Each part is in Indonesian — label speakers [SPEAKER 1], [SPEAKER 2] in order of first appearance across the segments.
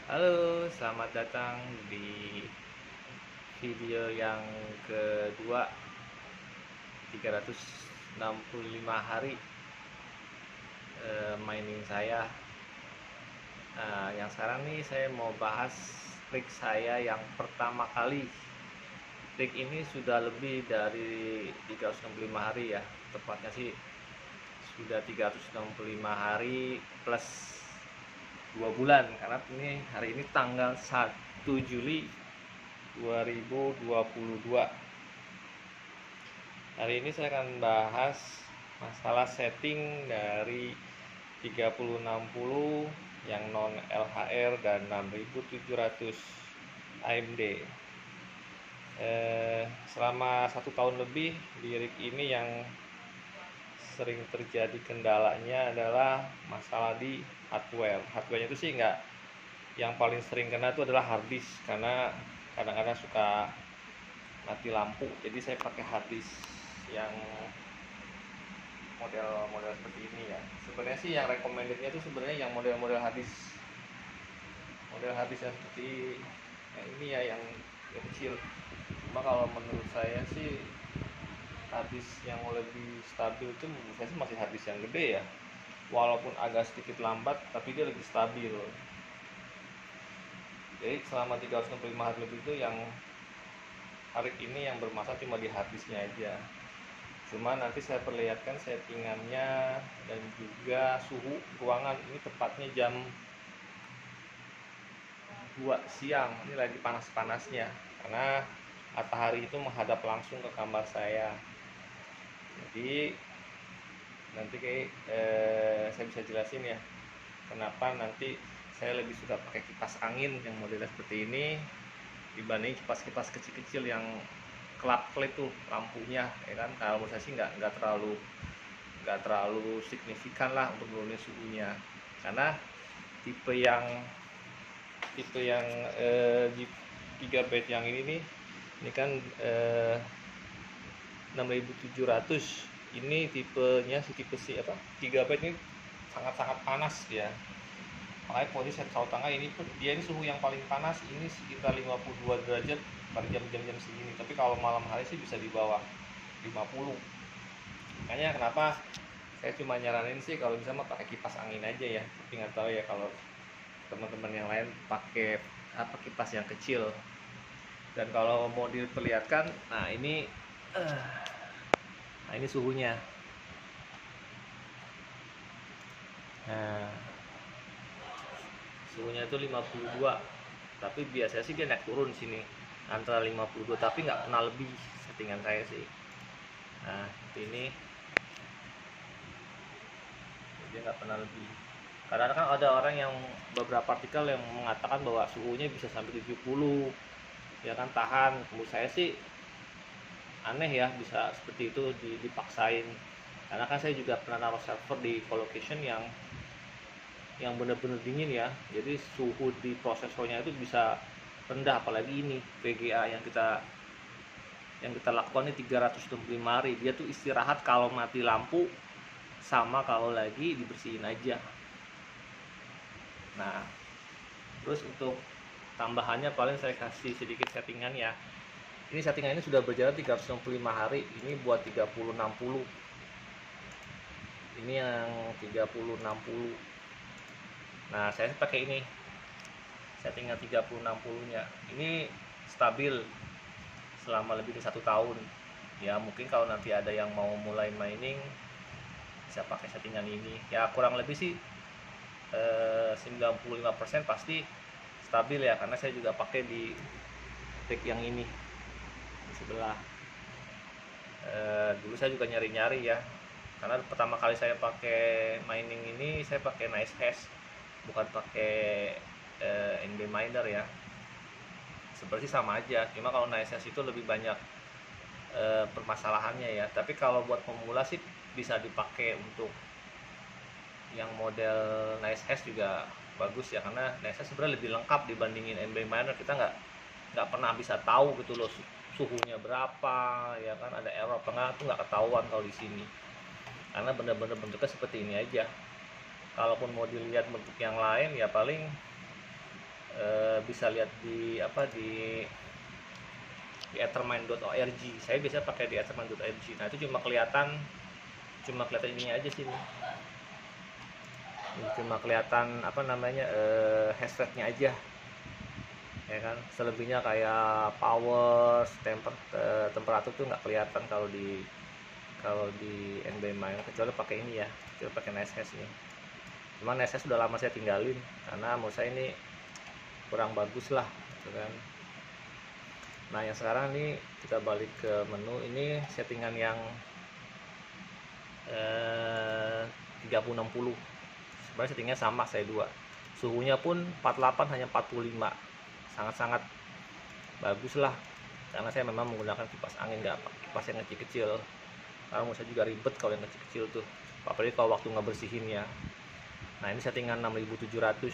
[SPEAKER 1] Halo, selamat datang di video yang kedua, 365 hari mining saya. Yang sekarang nih saya mau bahas trik saya yang pertama kali. Trik ini sudah lebih dari 365 hari ya, tepatnya sih sudah 365 hari plus 2 bulan, karena ini hari ini tanggal 1 Juli 2022. Hari ini saya akan bahas masalah setting dari 3060 yang non LHR dan 6700 AMD. Selama 1 tahun lebih di rig ini yang sering terjadi kendalanya adalah masalah di hardware. Hardware itu sih nggak, yang paling sering kena itu adalah hard disk, karena kadang-kadang suka mati lampu. Jadi saya pakai hard disk yang model-model seperti ini ya. Sebenarnya sih yang recommendednya itu sebenarnya yang model-model hadis, model hadis yang seperti yang ini ya, yang kecil. Cuma kalau menurut saya sih hadis yang lebih stabil itu menurut saya sih masih hadis yang gede ya, walaupun agak sedikit lambat tapi dia lebih stabil. Jadi selama 365 hari lebih itu yang hari ini yang bermasalah cuma di hadisnya aja. Cuma nanti saya perlihatkan settingannya dan juga suhu ruangan. Ini tepatnya jam 2 siang. Ini lagi panas-panasnya karena matahari itu menghadap langsung ke kamar saya. Jadi nanti saya bisa jelasin ya kenapa nanti saya lebih suka pakai kipas angin yang modelnya seperti ini dibanding kipas-kipas kecil-kecil yang kelap-kelip tuh lampunya ya kan. Kalau menurut saya sih nggak terlalu signifikan lah untuk nurunin suhunya, karena tipe yang gigabyte yang ini nih, ini kan 6700, ini tipenya tipe si apa, gigabyte ini sangat-sangat panas ya. Makanya posisi saya tahu tengah ini pun dia ini suhu yang paling panas ini sekitar 52 derajat pada jam-jam segini, tapi kalau malam hari sih bisa di bawah 50. Makanya kenapa saya cuma nyaranin sih kalau bisa mah pakai kipas angin aja ya, tapi nggak tahu ya kalau teman-teman yang lain pakai apa, kipas yang kecil. Dan kalau mau diperlihatkan, nah ini suhunya. Nah, suhunya itu 52, tapi biasanya sih dia naik turun sini antara 52, tapi nggak pernah lebih settingan saya sih. Nah seperti ini, dia nggak pernah lebih. Karena kan ada orang yang, beberapa artikel yang mengatakan bahwa suhunya bisa sampai 70 ya kan, tahan. Menurut saya sih aneh ya bisa seperti itu dipaksain, karena kan saya juga pernah naruh server di colocation yang benar-benar dingin ya, jadi suhu di prosesornya itu bisa rendah. Apalagi ini VGA yang kita lakukan ini 365 hari, dia tuh istirahat kalau mati lampu sama kalau lagi dibersihin aja. Nah terus untuk tambahannya paling saya kasih sedikit settingan ya. Ini settingan ini sudah berjalan 365 hari, ini buat 3060. Ini yang 3060. Nah saya pakai ini settingan 3060 nya, ini stabil selama lebih dari 1 tahun ya. Mungkin kalau nanti ada yang mau mulai mining bisa pakai settingan ini ya, kurang lebih sih 95% pasti stabil ya, karena saya juga pakai di rig yang ini di sebelah. Dulu saya juga nyari-nyari ya, karena pertama kali saya pakai mining ini saya pakai Nice Hash, bukan pakai NB Miner ya. Sebenarnya sama aja, cuma kalau Nice Hash itu lebih banyak permasalahannya ya. Tapi kalau buat pemula sih bisa dipakai untuk yang model Nice Hash juga bagus ya, karena Nice Hash sebenarnya lebih lengkap dibandingin NB Miner. Kita nggak pernah bisa tahu gitu loh suhunya berapa ya kan, ada error apa enggak, tuh nggak ketahuan kalau di sini, karena bener-bener bentuknya seperti ini aja. Kalaupun mau dilihat bentuk yang lain ya paling bisa lihat di di ethermine.org. Saya biasa pakai di ethermine.org. Nah itu cuma kelihatan ininya aja sih nih. Cuma kelihatan hash rate-nya aja, ya kan. Selebihnya kayak power, temperatur tuh nggak kelihatan kalau di NB Miner, kecuali pakai ini ya, kecuali pakai NiceHash ini. Cuma NiceHash sudah lama saya tinggalin karena menurut saya ini kurang bagus lah, gitu kan. Nah yang sekarang nih kita balik ke menu, ini settingan yang 3060. Sebenarnya settingnya sama saya dua, suhunya pun 48 hanya 45, sangat-sangat bagus lah, karena saya memang menggunakan kipas angin, nggak kipas yang kecil-kecil, karena menurut saya juga ribet kalau yang kecil-kecil tuh, apalagi kalau waktu ngebersihinnya. Nah ini settingan 6700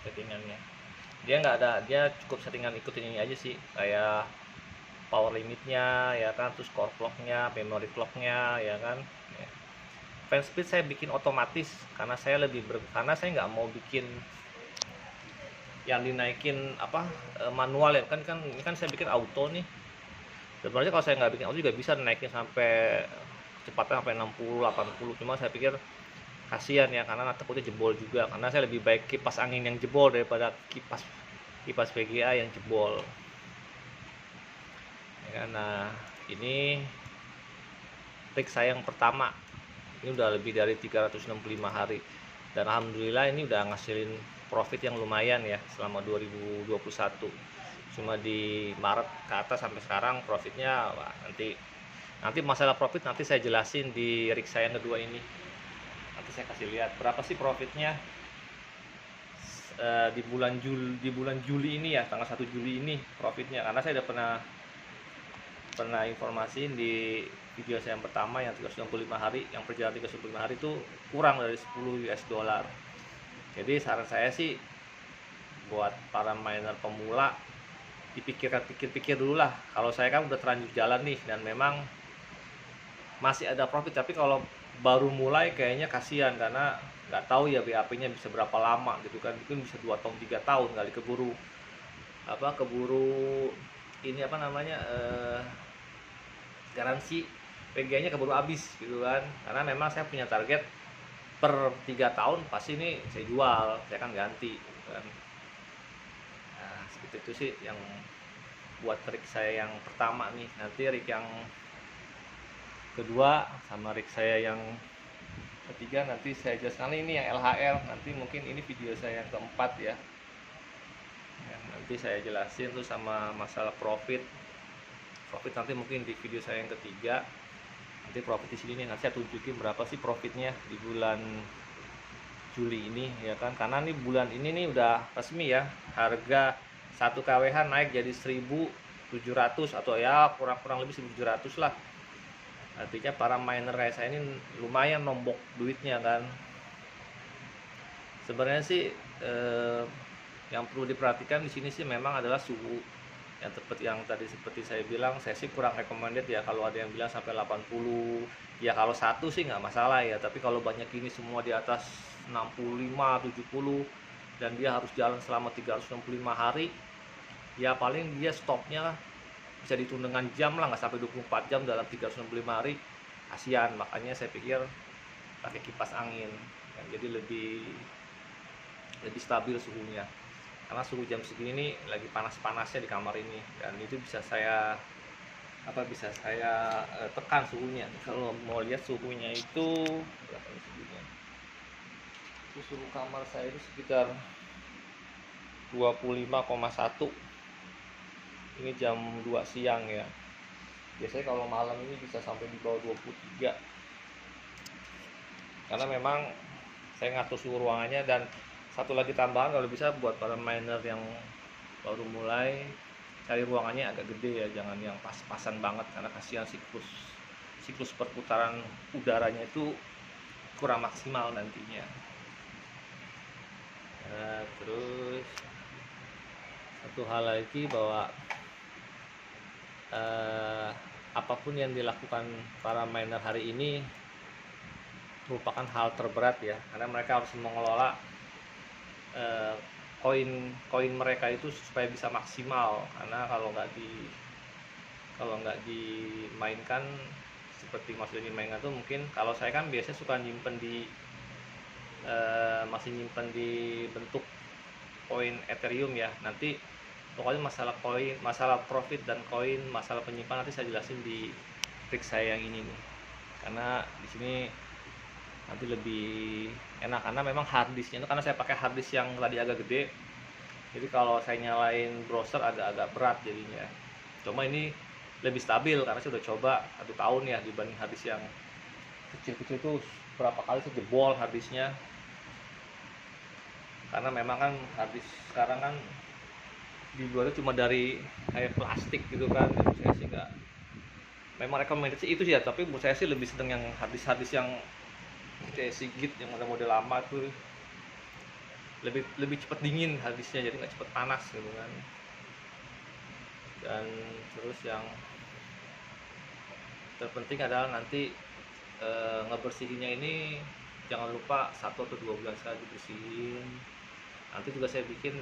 [SPEAKER 1] settingannya, dia cukup settingan ikutin ini aja sih, kayak power limitnya ya kan, terus core clocknya, memory clocknya ya kan. Fan speed saya bikin otomatis karena saya nggak mau bikin yang dinaikin manual ya kan, ini kan saya bikin auto nih. Sebenarnya kalau saya nggak bikin auto juga bisa naikin sampai kecepatan sampai 60 80, cuma saya pikir kasihan ya, karena takutnya jebol juga, karena saya lebih baik kipas angin yang jebol daripada kipas VGA yang jebol ya kan. Nah ini trik saya yang pertama, ini udah lebih dari 365 hari, dan alhamdulillah ini udah ngasilin profit yang lumayan ya selama 2021. Cuma di Maret ke atas sampai sekarang profitnya, wah, nanti masalah profit nanti saya jelasin di rig saya yang kedua ini. Nanti saya kasih lihat berapa sih profitnya di bulan Juli ini ya, tanggal 1 Juli ini profitnya, karena saya udah pernah informasiin di video saya yang pertama yang 365 hari, yang perjalanan 365 hari itu kurang dari 10 US dollar. Jadi saran saya sih buat para miner pemula, dipikir dulu lah. Kalau saya kan udah terlanjur jalan nih dan memang masih ada profit, tapi kalau baru mulai kayaknya kasihan, karena nggak tahu ya BAP-nya bisa berapa lama gitu kan, mungkin bisa 2 tahun 3 tahun kali, keburu ini garansi PGA-nya keburu habis gitu kan. Karena memang saya punya target per 3 tahun pasti ini saya jual, saya kan ganti gitu kan. Nah seperti itu sih yang buat trik saya yang pertama nih. Nanti trik yang kedua sama trik saya yang ketiga nanti saya jelaskan. Ini yang LHR, nanti mungkin ini video saya yang keempat ya, nanti saya jelasin tuh sama masalah profit nanti mungkin di video saya yang ketiga. Nanti profit di sini nih, nanti saya tunjukin berapa sih profitnya di bulan Juli ini ya kan, karena nih bulan ini nih udah resmi ya, harga 1 kWh naik jadi 1.700 atau ya kurang lebih 1.700 lah. Artinya para miner kayak saya ini lumayan nombok duitnya kan. Sebenarnya sih yang perlu diperhatikan di sini sih memang adalah suhu. Yang tadi seperti saya bilang, saya sih kurang recommended ya kalau ada yang bilang sampai 80. Ya kalau satu sih nggak masalah ya, tapi kalau banyak ini semua di atas 65, 70 dan dia harus jalan selama 365 hari, ya paling dia stopnya bisa dihitung dengan jam lah, nggak sampai 24 jam dalam 365 hari. Kasihan, makanya saya pikir pakai kipas angin yang jadi lebih stabil suhunya, karena suhu jam segini nih lagi panas-panasnya di kamar ini, dan itu bisa saya tekan suhunya. Kalau mau lihat suhunya itu berapa suhunya, itu suhu kamar saya itu sekitar 25,1. Ini jam 2 siang ya. Biasanya kalau malam ini bisa sampai di bawah 23. Karena memang saya ngatur suhu ruangannya. Dan satu lagi tambahan, kalau bisa buat para miner yang baru mulai, cari ruangannya agak gede ya, jangan yang pas-pasan banget, karena kasihan siklus perputaran udaranya itu kurang maksimal nantinya. Nah, terus satu hal lagi bahwa apapun yang dilakukan para miner hari ini merupakan hal terberat ya, karena mereka harus mengelola koin mereka itu supaya bisa maksimal, karena kalau nggak dimainkan seperti maksudnya dimainkan tuh mungkin kalau saya kan biasanya suka nyimpen di masih nyimpen di bentuk koin Ethereum ya. Nanti pokoknya masalah profit dan koin, masalah penyimpanan nanti saya jelasin di trik saya yang ini nih. Karena di sini nanti lebih enak, karena memang harddisknya itu, karena saya pakai harddisk yang tadi agak gede, jadi kalau saya nyalain browser agak-agak berat jadinya. Cuma ini lebih stabil karena saya udah coba 1 tahun ya, dibanding harddisk yang kecil-kecil tuh berapa kali saya jebol harddisknya. Karena memang kan harddisk sekarang kan dibuatnya cuma dari kayak plastik gitu kan, jadi saya sih nggak, memang rekomendasi itu sih ya, tapi menurut saya sih lebih seneng yang harddisk yang kayak Sigit yang model lama tuh, lebih cepat dingin harddisknya, jadi nggak cepat panas gitu kan. Dan terus yang terpenting adalah nanti ngebersihinnya ini jangan lupa 1 atau 2 bulan sekali dibersihin. Nanti juga saya bikin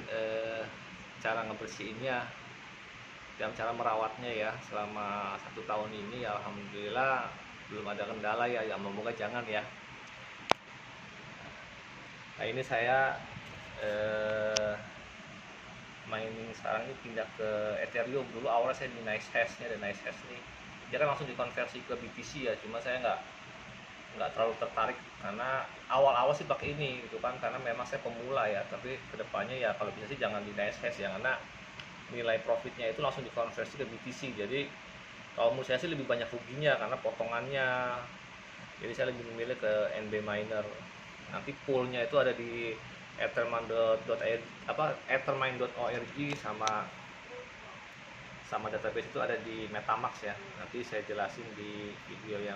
[SPEAKER 1] cara ngebersihinnya dan cara merawatnya ya. Selama 1 tahun ini ya alhamdulillah belum ada kendala ya, semoga jangan ya. Nah ini saya mining sekarang ini pindah ke Ethereum. Dulu awalnya saya di NiceHash nya, ada NiceHash nih dia kan langsung dikonversi ke BTC ya, cuma saya nggak terlalu tertarik karena awal-awal sih pakai ini gitu kan, karena memang saya pemula ya. Tapi kedepannya ya kalau bisa sih jangan di NiceHash ya, karena nilai profitnya itu langsung dikonversi ke BTC. Jadi kalau menurut saya sih lebih banyak ruginya karena potongannya. Jadi saya lebih memilih ke NB Miner. Nanti poolnya itu ada di ethermine.org sama database itu ada di Metamask ya. Nanti saya jelasin di video yang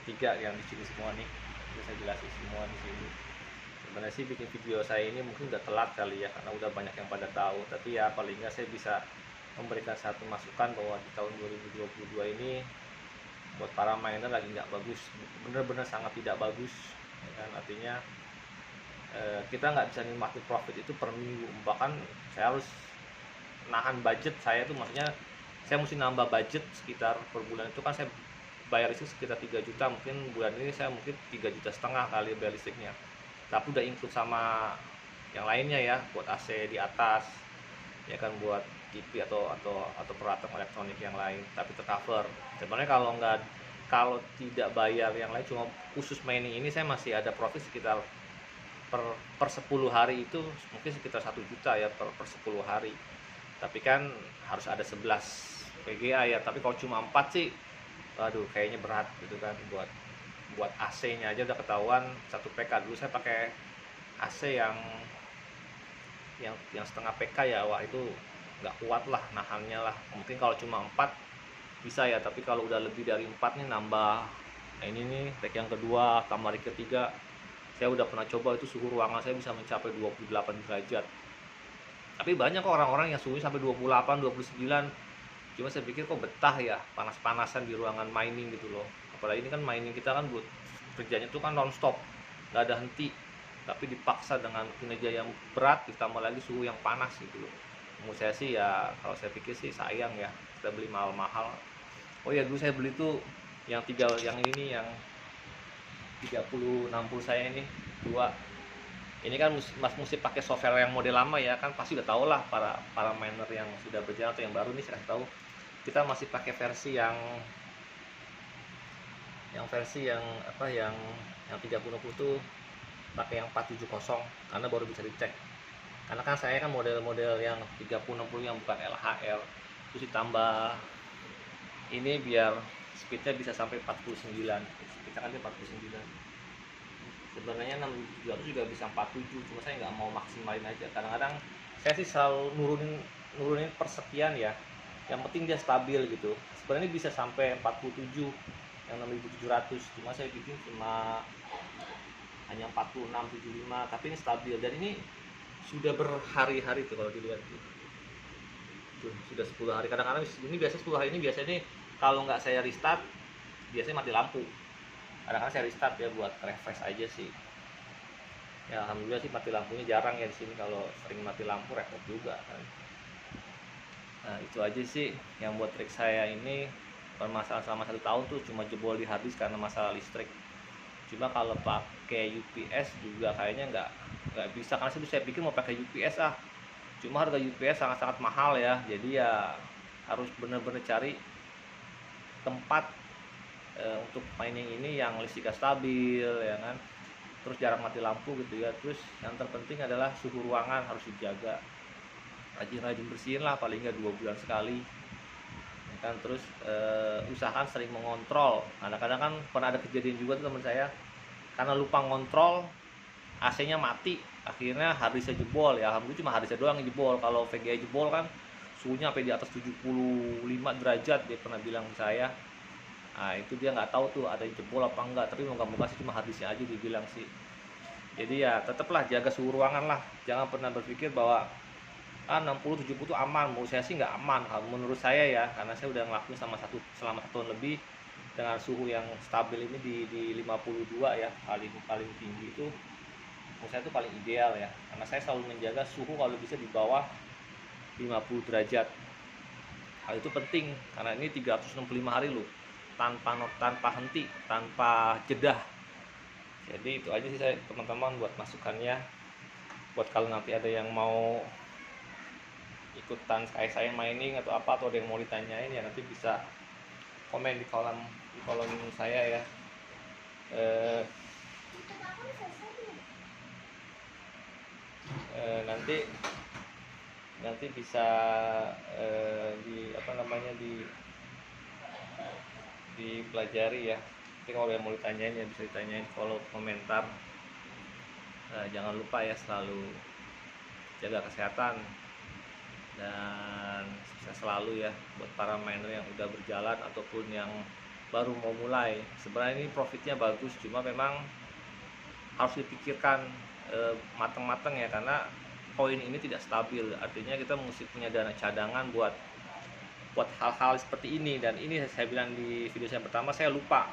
[SPEAKER 1] ketiga yang di sini semua nih. Jadi saya jelasin semua di sini. Sebenarnya sih bikin video saya ini mungkin udah telat kali ya, karena udah banyak yang pada tahu. Tapi ya paling nggak saya bisa memberikan satu masukan bahwa di tahun 2022 ini buat para miner lagi nggak bagus, bener-bener sangat tidak bagus ya kan. Artinya kita nggak bisa nikmati profit itu per minggu, bahkan saya harus nahan budget saya tuh, maksudnya saya mesti nambah budget sekitar per bulan itu kan saya bayar listrik sekitar 3 juta, mungkin bulan ini saya mungkin 3,5 juta kali bayar listriknya, tapi udah include sama yang lainnya ya, buat AC di atas ya kan, buat TV atau peralatan elektronik yang lain, tapi tercover. Sebenarnya kalau tidak bayar yang lain, cuma khusus mining ini saya masih ada profit sekitar per 10 hari itu mungkin sekitar 1 juta ya per 10 hari. Tapi kan harus ada 11 PGA ya, tapi kalau cuma 4 sih waduh kayaknya berat gitu kan. Buat AC-nya aja udah ketahuan 1 PK. Dulu saya pakai AC yang setengah PK ya, wah itu nggak kuat lah nahannya lah. Mungkin kalau cuma 4 bisa ya, tapi kalau udah lebih dari 4 nih nambah. Nah ini nih tag yang kedua tambah rig ketiga, saya udah pernah coba itu suhu ruangan saya bisa mencapai 28 derajat. Tapi banyak kok orang-orang yang suhunya sampai 28, 29. Cuma saya pikir kok betah ya panas-panasan di ruangan mining gitu loh. Apalagi ini kan mining kita kan buat kerjanya tuh kan non-stop, nggak ada henti. Tapi dipaksa dengan kinerja yang berat ditambah lagi suhu yang panas gitu loh. Menurut saya sih ya, kalau saya pikir sih sayang ya kita beli mahal-mahal. Oh ya dulu saya beli tuh yang 3, yang ini nih, yang 3060 saya ini 2. Ini kan mesti pakai software yang model lama ya kan, pasti udah tau lah para miner yang sudah berjalan atau yang baru nih, saya kasih tahu kita masih pakai versi yang apa yang 3060 tuh pakai yang 470 karena baru bisa dicek. Karena kan saya kan model-model yang 3060 yang bukan LHR, terus ditambah ini biar speednya bisa sampai 49, kita kan 49. Sebenarnya 6700 juga bisa 47, cuma saya nggak mau maksimalin aja. Kadang-kadang saya sih selalu nurunin persekian ya, yang penting dia stabil gitu. Sebenarnya bisa sampai 47 yang 6700, cuma saya bikin cuma hanya 46, 75, tapi ini stabil. Dan ini sudah berhari-hari tuh kalau dilihat tuh, sudah 10 hari. Kadang-kadang ini biasanya 10 hari ini biasanya nih, kalau nggak saya restart biasanya mati lampu. Kadang-kadang saya restart ya buat refresh aja sih. Ya alhamdulillah sih mati lampunya jarang ya di sini, kalau sering mati lampu repot juga kan. Nah itu aja sih yang buat trik saya ini. Permasalahan selama 1 tahun tuh cuma jebol di harddisk karena masalah listrik. Cuma kalau pakai UPS juga kayaknya nggak bisa, karena saya pikir mau pakai UPS cuma harga UPS sangat-sangat mahal ya, jadi ya harus bener-bener cari tempat untuk mining ini yang listriknya stabil ya kan, terus jarang mati lampu gitu ya. Terus yang terpenting adalah suhu ruangan harus dijaga, rajin-rajin bersihin lah, paling nggak 2 bulan sekali ya kan. Terus usahakan sering mengontrol. Kadang-kadang kan pernah ada kejadian juga tuh teman saya, karena lupa ngontrol AC-nya mati, akhirnya harddisknya jebol. Ya alhamdulillah cuma harddisknya doang yang jebol. Kalau VGA jebol kan suhunya sampai di atas 75 derajat, dia pernah bilang ke saya. Nah itu dia nggak tahu tuh ada yang jebol apa enggak, tapi moga-moga sih cuma harddisknya aja dibilang sih. Jadi ya tetaplah jaga suhu ruangan lah, jangan pernah berpikir bahwa 60-70 itu aman. Menurut saya sih nggak aman, menurut saya ya, karena saya udah ngelakuin selama 1 tahun lebih dengan suhu yang stabil ini di 52 ya, paling paling tinggi itu menurut saya itu paling ideal ya, karena saya selalu menjaga suhu kalau bisa di bawah 50 derajat. Hal itu penting karena ini 365 hari loh, tanpa henti, tanpa jeda. Jadi itu aja sih saya teman-teman buat masukannya, buat kalau nanti ada yang mau ikutan kayak saya mining atau apa, atau ada yang mau ditanyain ya nanti bisa komen di kolom saya ya. eh, nanti bisa di apa namanya dipelajari ya. Nanti kalau yang mau ditanyain ya bisa ditanyain kolom komentar. Jangan lupa ya selalu jaga kesehatan dan sukses selalu ya buat para miner yang udah berjalan ataupun yang baru mau mulai. Sebenarnya ini profitnya bagus, cuma memang harus dipikirkan matang-matang ya, karena koin ini tidak stabil. Artinya kita mesti punya dana cadangan buat hal-hal seperti ini. Dan ini saya bilang di video saya pertama, saya lupa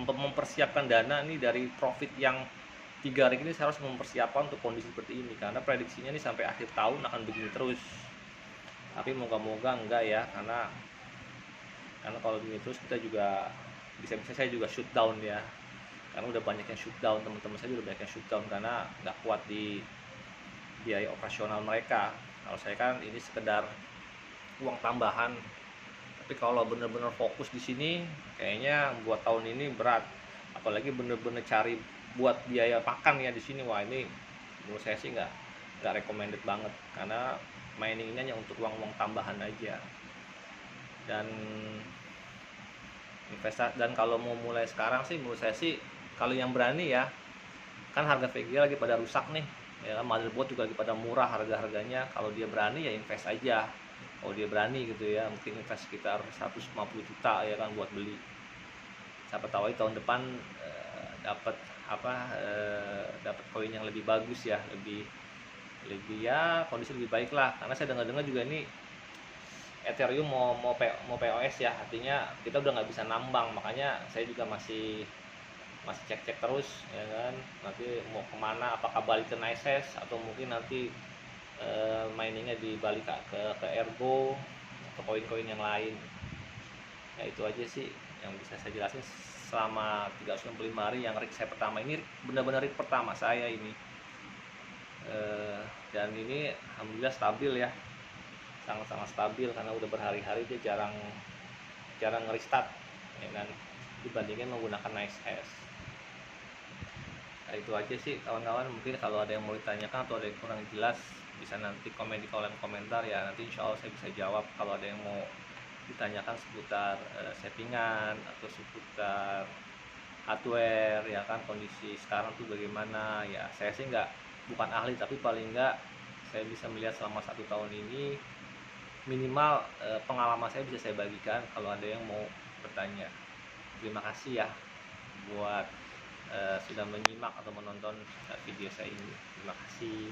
[SPEAKER 1] mempersiapkan dana nih dari profit yang 3 ring ini. Saya harus mempersiapkan untuk kondisi seperti ini, karena prediksinya ini sampai akhir tahun akan begini terus. Tapi moga-moga enggak ya, karena kalau begini terus kita juga bisa-bisa saya juga shoot down ya, karena udah banyak yang shoot down, teman-teman saya udah banyak yang shoot down karena nggak kuat di biaya operasional mereka. Kalau saya kan ini sekedar uang tambahan, tapi kalau bener-bener fokus di sini kayaknya buat tahun ini berat, apalagi bener-bener cari buat biaya makan ya di sini. Wah ini menurut saya sih nggak recommended banget, karena mining ini hanya untuk uang tambahan aja. Dan investasi, dan kalau mau mulai sekarang sih menurut saya sih, kalau yang berani ya, kan harga VGA lagi pada rusak nih ya, motherboard juga lagi pada murah harga-harganya. Kalau dia berani ya invest aja, kalau dia berani gitu ya, mungkin invest sekitar 150 juta ya kan buat beli. Siapa tahu tahun depan dapat dapat koin yang lebih bagus ya, lebih ya kondisi lebih baik lah. Karena saya dengar-dengar juga ini Ethereum mau POS ya, artinya kita udah nggak bisa nambang. Makanya saya juga masih cek-cek terus ya kan, nanti mau kemana, apakah balik ke Nices atau mungkin nanti miningnya dibalik ke Ergo atau koin-koin yang lain. Ya itu aja sih yang bisa saya jelasin selama 365 hari yang rig saya pertama ini. Benar-benar rig pertama saya ini, dan ini alhamdulillah stabil ya, sangat-sangat stabil, karena udah berhari-hari dia jarang nge-restart ya kan, dibandingin menggunakan Nicehash. Nah itu aja sih kawan-kawan. Mungkin kalau ada yang mau ditanyakan atau ada yang kurang jelas bisa nanti komen di kolom komentar ya, nanti insya Allah saya bisa jawab. Kalau ada yang mau ditanyakan seputar settingan atau seputar hardware ya kan, kondisi sekarang tuh bagaimana ya, saya sih bukan ahli, tapi paling enggak saya bisa melihat selama 1 tahun ini, minimal pengalaman saya bisa saya bagikan kalau ada yang mau bertanya. Terima kasih ya buat sudah menyimak atau menonton video saya ini. Terima kasih.